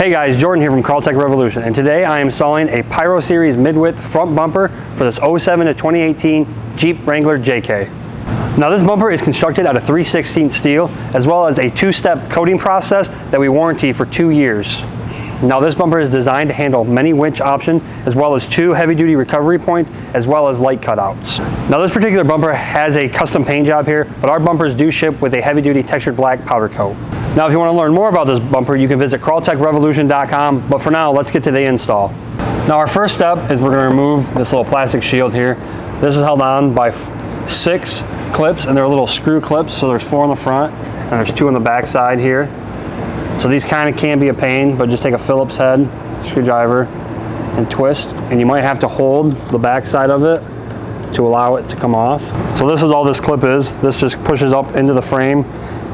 Hey guys, Jordan here from JK Revolution, and today I am installing a Pyro Series mid-width front bumper for this 07 to 2018 Jeep Wrangler JK. Now this bumper is constructed out of 3/16 steel, as well as a two-step coating process that we warranty for 2 years. Now this bumper is designed to handle many winch options, as well as 2 heavy-duty recovery points, as well as light cutouts. Now this particular bumper has a custom paint job here, but our bumpers do ship with a heavy-duty textured black powder coat. Now if you want to learn more about this bumper, you can visit crawltechrevolution.com, but for now, let's get to the install. Now our first step is we're going to remove this little plastic shield here. This is held on by 6 clips, and they're little screw clips, so there's 4 on the front, and there's 2 on the back side here. So these kind of can be a pain, but just take a Phillips head screwdriver and twist, and you might have to hold the back side of it to allow it to come off. So this is all this clip is. This just pushes up into the frame,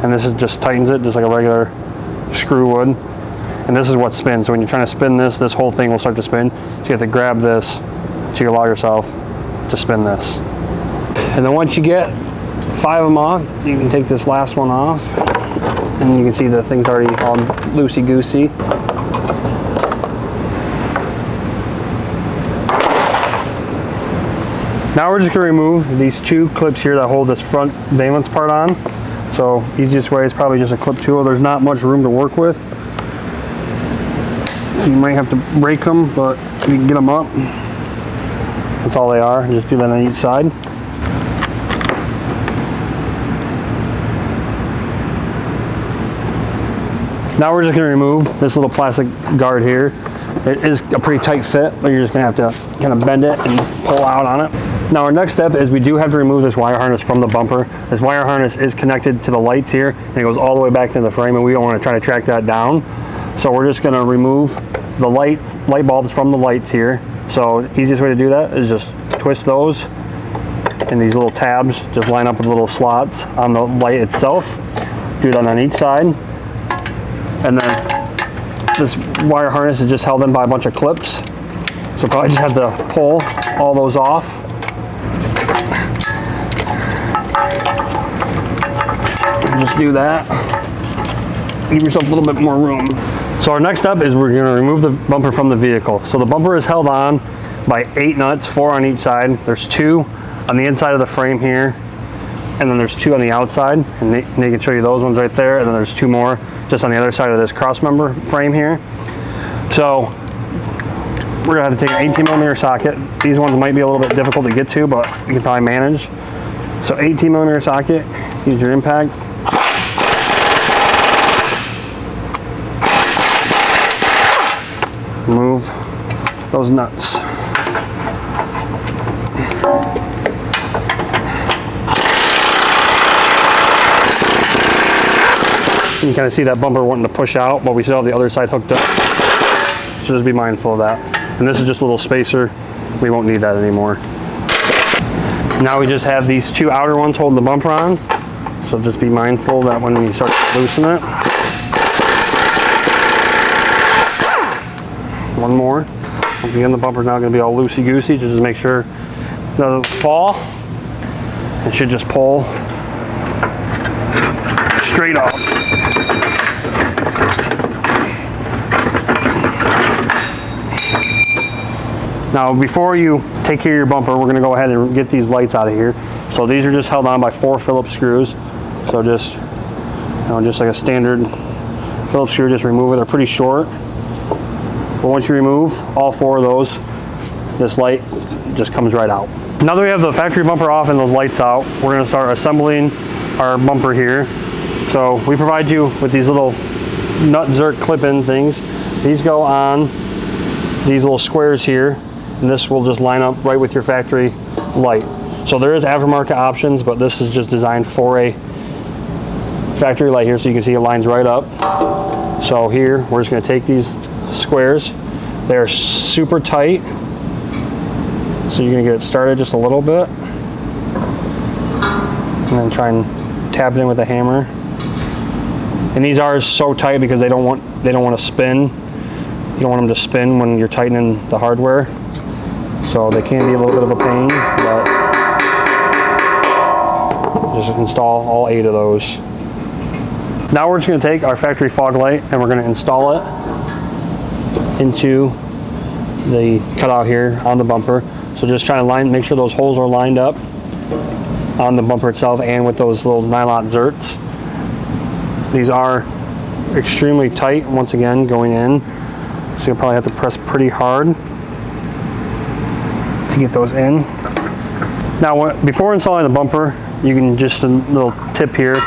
and this is just tightens it just like a regular screw would. And this is what spins. So when you're trying to spin this whole thing will start to spin. So you have to grab this to allow yourself to spin this. And then once you get 5 of them off, you can take this last one off, and you can see the thing's already all loosey-goosey. Now we're just going to remove these 2 clips here that hold this front valence part on. So easiest way is probably just a clip tool. There's not much room to work with, so you might have to break them, but you can get them up. That's all they are. Just do that on each side. Now we're just going to remove this little plastic guard here. It is a pretty tight fit, but you're just going to have to kind of bend it and pull out on it. Now our next step is we do have to remove this wire harness from the bumper. This wire harness is connected to the lights here, and it goes all the way back to the frame, and we don't want to try to track that down. So we're just going to remove the light bulbs from the lights here. So easiest way to do that is just twist those, and these little tabs just line up with little slots on the light itself. Do that on each side. And then this wire harness is just held in by a bunch of clips. So probably just have to pull all those off. Just do that. Give yourself a little bit more room. So our next step is we're going to remove the bumper from the vehicle. So the bumper is held on by 8 nuts, 4 on each side. There's 2 on the inside of the frame here, and then there's 2 on the outside, and they can show you those ones right there, and then there's 2 more just on the other side of this cross member frame here. So we're gonna have to take an 18mm socket. These ones might be a little bit difficult to get to, but you can probably manage. So 18mm socket, use your impact. Remove those nuts. You can kind of see that bumper wanting to push out, but we still have the other side hooked up. So just be mindful of that. And this is just a little spacer. We won't need that anymore. Now we just have these 2 outer ones holding the bumper on. So just be mindful that when you start to loosen it. One more. Once again, the bumper's now going to be all loosey-goosey. Just make sure it doesn't fall. It should just pull straight off. Now before you take care of your bumper, we're going to go ahead and get these lights out of here. So these are just held on by 4 Phillips screws. So just, just like a standard Phillips screw, just remove it. They're pretty short. But once you remove all 4 of those, this light just comes right out. Now that we have the factory bumper off and those lights out, we're going to start assembling our bumper here. So we provide you with these little nut zerk clip-in things. These go on these little squares here, and this will just line up right with your factory light. So there is aftermarket options, but this is just designed for a factory light here, so you can see it lines right up. So here, we're just going to take these squares. They're super tight, so you're going to get it started just a little bit, and then try and tap it in with a hammer. And these are so tight because they don't want to spin. You don't want them to spin when you're tightening the hardware. So they can be a little bit of a pain, but just install all 8 of those. Now we're just going to take our factory fog light and we're going to install it into the cutout here on the bumper. So just try to make sure those holes are lined up on the bumper itself and with those little nylon zerts. These are extremely tight, once again, going in. So you'll probably have to press pretty hard to get those in. Now, before installing the bumper, you can just, a little tip here,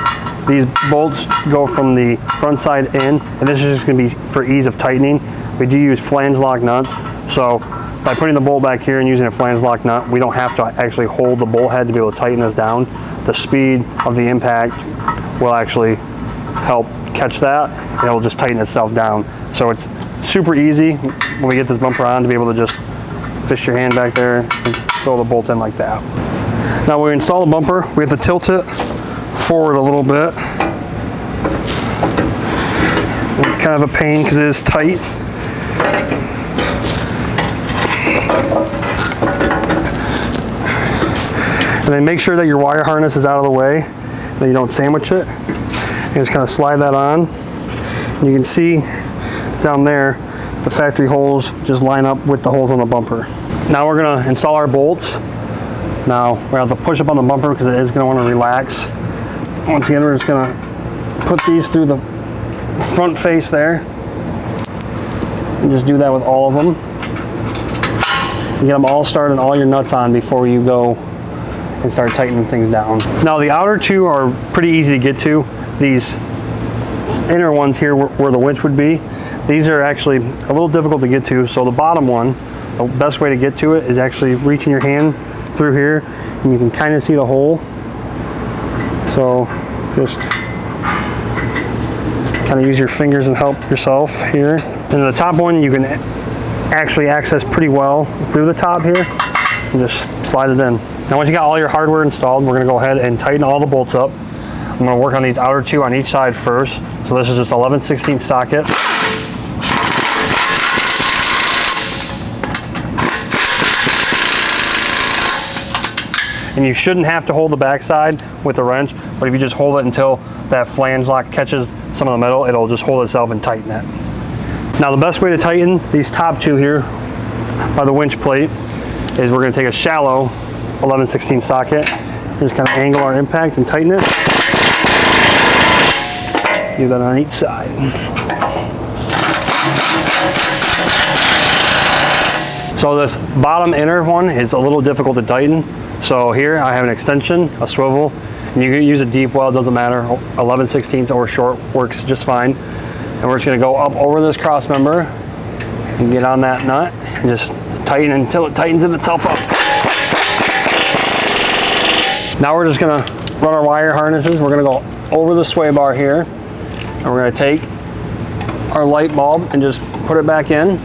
these bolts go from the front side in, and this is just going to be for ease of tightening. We do use flange lock nuts, so by putting the bolt back here and using a flange lock nut, we don't have to actually hold the bolt head to be able to tighten this down. The speed of the impact will actually help catch that, and it'll just tighten itself down. So it's super easy when we get this bumper on to be able to just fish your hand back there and throw the bolt in like that. Now when we install the bumper, we have to tilt it forward a little bit. It's kind of a pain because it is tight. And then make sure that your wire harness is out of the way, that you don't sandwich it. And just kind of slide that on. And you can see down there, the factory holes just line up with the holes on the bumper. Now we're gonna install our bolts. Now we're gonna have to push up on the bumper because it is gonna want to relax. Once again, we're just gonna put these through the front face there. And just do that with all of them. And get them all started and all your nuts on before you go and start tightening things down. Now the outer two are pretty easy to get to. These inner ones here where the winch would be, these are actually a little difficult to get to. So the bottom one, the best way to get to it is actually reaching your hand through here, and you can kind of see the hole. So just kind of use your fingers and help yourself here. And the top one you can actually access pretty well through the top here and just slide it in. Now once you got all your hardware installed, we're going to go ahead and tighten all the bolts up. I'm going to work on these outer two on each side first. So this is just 11/16 socket. And you shouldn't have to hold the backside with the wrench, but if you just hold it until that flange lock catches some of the metal, it'll just hold itself and tighten it. Now the best way to tighten these top two here by the winch plate is we're going to take a shallow 11/16 socket and just kind of angle our impact and tighten it. Do that on each side. So this bottom inner one is a little difficult to tighten. So here I have an extension, a swivel, and you can use a deep well, it doesn't matter. 11/16 or short works just fine. And we're just going to go up over this cross member and get on that nut and just tighten until it tightens itself up. Now we're just going to run our wire harnesses. We're going to go over the sway bar here, and we're going to take our light bulb and just put it back in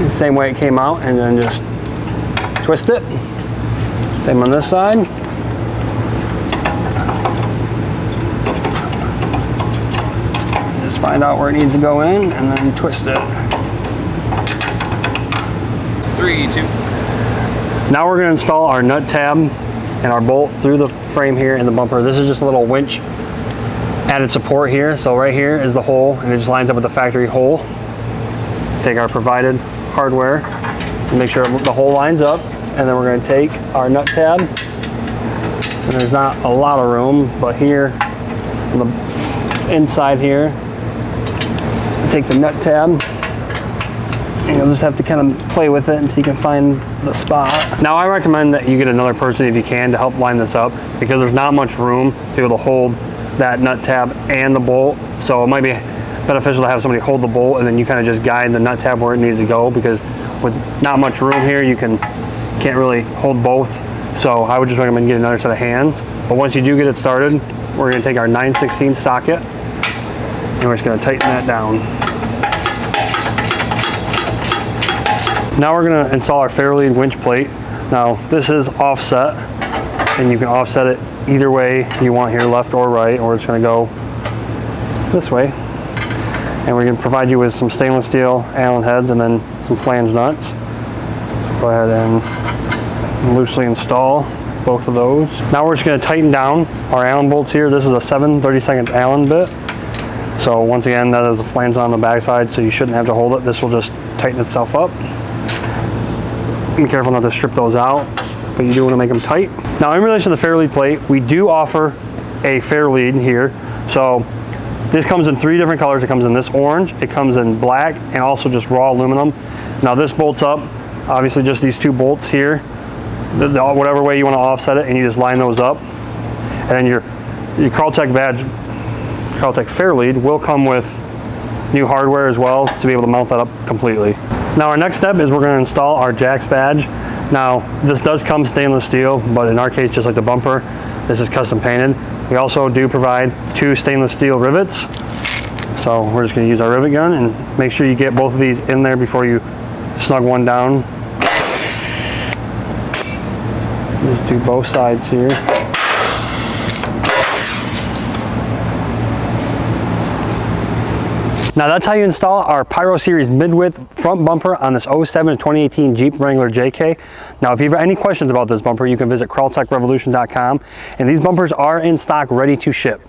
the same way it came out, and then just twist it. Same on this side. Just find out where it needs to go in and then twist it. 3, 2. Now we're going to install our nut tab and our bolt through the frame here in the bumper. This is just a little winch added support here. So right here is the hole, and it just lines up with the factory hole. Take our provided hardware and make sure the hole lines up, and then we're going to take our nut tab, and there's not a lot of room, but here on the inside here, take the nut tab, and you'll just have to kind of play with it until you can find the spot. Now I recommend that you get another person if you can to help line this up, because there's not much room to be able to hold that nut tab and the bolt. So it might be beneficial to have somebody hold the bolt and then you kind of just guide the nut tab where it needs to go, because with not much room here you can't really hold both. So I would just recommend getting another set of hands. But once you do get it started, we're going to take our 9/16 socket and we're just going to tighten that down. Now we're going to install our Fairlead winch plate. Now this is offset, and you can offset it either way you want here, left or right, or it's going to go this way. And we're going to provide you with some stainless steel Allen heads and then some flange nuts. So go ahead and loosely install both of those. Now we're just going to tighten down our Allen bolts here. This is a 7/32 Allen bit. So once again, that is a flange on the backside, so you shouldn't have to hold it. This will just tighten itself up. Be careful not to strip those out, but you do want to make them tight. Now in relation to the fair lead plate, we do offer a fair lead here. So this comes in 3 different colors. It comes in this orange, it comes in black, and also just raw aluminum. Now this bolts up, obviously just these 2 bolts here, whatever way you want to offset it, and you just line those up. And then your Kraltech badge, Kraltech fair lead, will come with new hardware as well to be able to mount that up completely. Now our next step is we're going to install our Jax badge. Now this does come stainless steel, but in our case, just like the bumper, this is custom painted. We also do provide 2 stainless steel rivets. So we're just going to use our rivet gun and make sure you get both of these in there before you snug one down. Just do both sides here. Now that's how you install our Pyro Series mid-width front bumper on this 07 to 2018 Jeep Wrangler JK. Now if you have any questions about this bumper, you can visit KraltechRevolution.com, and these bumpers are in stock ready to ship.